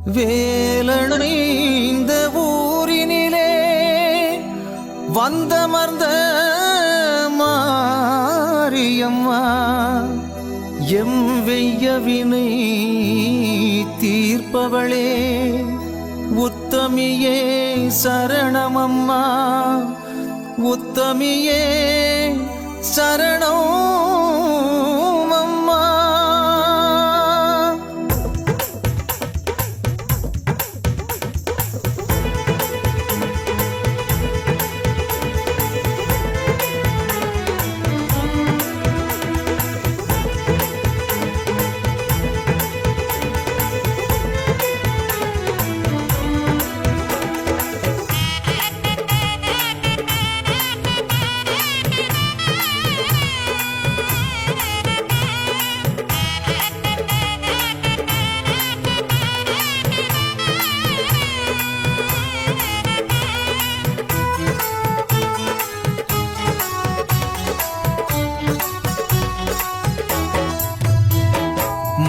வேலனை இந்த ஊரினிலே வந்தமர்ந்த மாரியம்மா எம் வெய்யவினை தீர்ப்பவளே உத்தமியே சரணமம்மா உத்தமியே சரணம் அம்மா.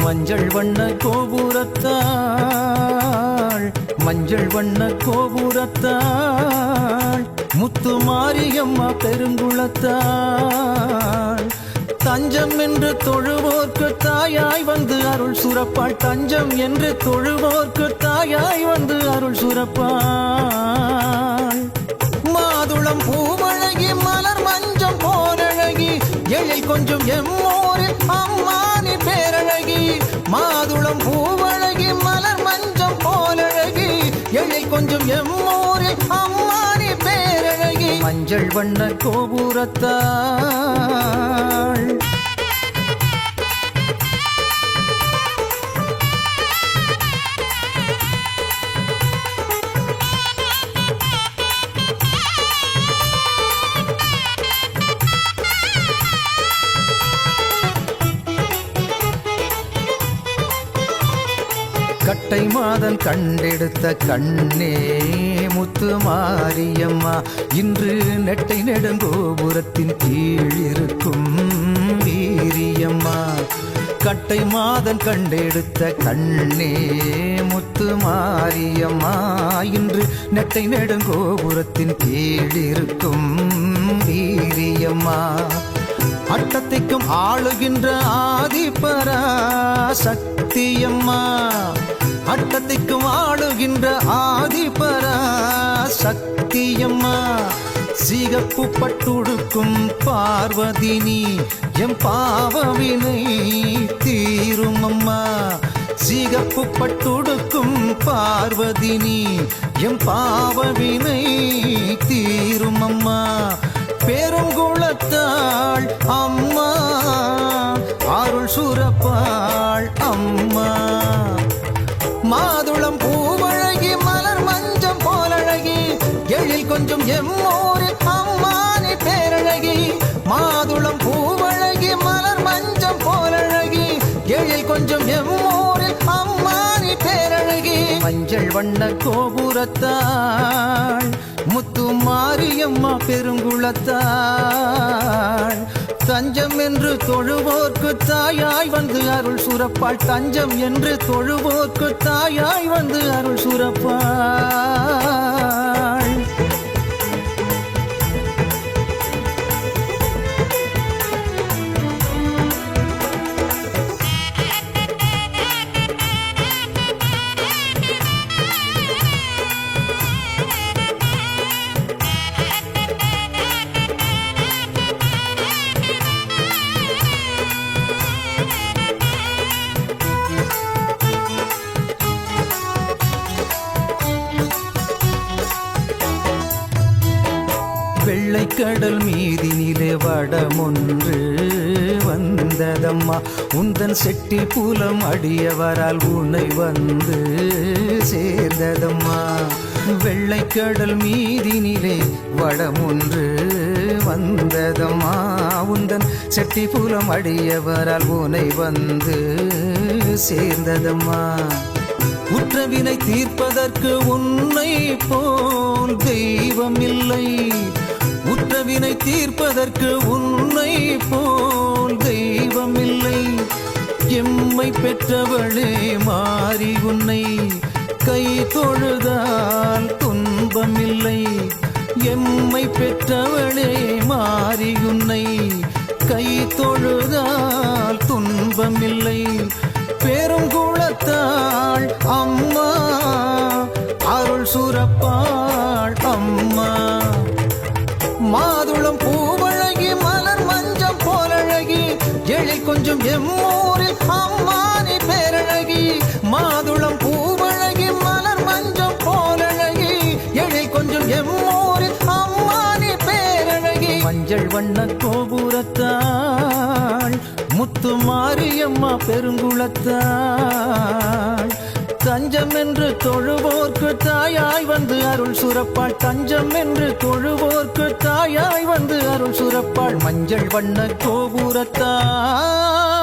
மஞ்சள் வண்ண கோபுரத்தாள் மஞ்சள் வண்ண கோபுரத்தாள் முத்து மாரியம்மா பெருங்குளத்தாள் தஞ்சம் என்று தொழுவோர்க்கு தாயாய் வந்து அருள் சுரப்பாள் தஞ்சம் என்று தொழுவோர்க்கு தாயாய் வந்து அருள் சுரப்பாள் மாதுளம் பூவழகி மலர் மஞ்சம் போரழகி எழில் கொஞ்சம் எம்மோரில் அம்மானி பேரழகி மாதுளம் பூவழகி மலர் மஞ்சம் போலழகி எழில் கொஞ்சம் எம்மோரில் அம்மானி பேரழகி மஞ்சள் வண்ண கோபுரத்தாள் கட்டை மாதன் கண்டெடுத்த கண்ணே முத்து மாரியம்மா இன்று நெட்டை நெடுங்கோபுரத்தின் கீழ் இருக்கும் வீரியம்மா கட்டை மாதன் கண்டெடுத்த கண்ணே முத்து மாரியம்மா இன்று நெட்டை நெடுங்கோபுரத்தின் கீழ் இருக்கும் வீரியம்மா அட்டத்திற்கும் ஆளுகின்ற ஆதிபரா சக்தியம்மா அட்டத்திற்கும் ஆளுகின்ற ஆதிபரா சக்தியம்மா சிகப்பு பட்டுடுக்கும் பார்வதினி எம் பாவவினை தீரும் அம்மா சிகப்பு பட்டுடுக்கும் பார்வதினி எம் பாவவினை தீரும் அம்மா பெருங்குளத்தாள் அம்மா அருள் சுரப்பாள் அம்மா மாதுளம் பூவழகி மலர் மஞ்சம் போலழகி எழில் கொஞ்சம் எம்மோரில் அம்மானி பேரழகி மாதுளம் பூவழகி மலர் மஞ்சம் போலழகி எழில் கொஞ்சம் எம்மோரில் அம்மானி பேரழகி மஞ்சள் வண்ண கோபுரத்தாள் முத்து மாரியம்மா பெருங்குளத்தாள் தஞ்சம் என்று தொழுவோர்க்கு தாயாய் வந்து அருள் சுரப்பாள் தஞ்சம் என்று தொழுவோர்க்கு தாயாய் வந்து அருள் சுரப்பாள் வெள்ளைக்கடல் மீதினிலே வடமொன்று வந்ததம்மா உந்தன் செட்டி புலம் அடியவரால் உன்னை வந்து சேர்ந்ததம்மா வெள்ளைக்கடல் மீதினிலே வடமொன்று வந்ததம்மா உந்தன் செட்டி புலம் அடியவரால் உன்னை வந்து சேர்ந்ததம்மா குற்றவினை தீர்ப்பதற்கு உன்னை போல் தெய்வம் இல்லை உற்றவினை தீர்ப்பதற்கு உன்னை போல் தெய்வம் இல்லை எம்மை பெற்றவளே மாறி உன்னை கை தொழுதால் துன்பமில்லை எம்மை பெற்றவளே மாரியுன்னை கை தொழுதால் துன்பமில்லை பெருங்குளத்தாள் அம்மா அருள் சுரப்பாள் அம்மா மாதுளம் பூவழகி மலர் மஞ்சம் போலழகி எழில் கொஞ்சம் எம்மூரில் அம்மானி பேரழகி மாதுளம் பூவழகி மலர் மஞ்சம் போலழகி எழில் கொஞ்சம் எம்மூரில் அம்மானி பேரழகி மஞ்சள் வண்ண கோபுரத்தாள் முத்து மாரியம்மா பெருங்குளத்தாள் தஞ்சம் என்று தொழுவோர்க்கு தாயாய் வந்து அருள் சுரப்பாள் தஞ்சம் என்று தொழுவோர்க்கு தாயாய் வந்து அருள் சுரப்பாள் மஞ்சள் வண்ண கோபுரத்தாள்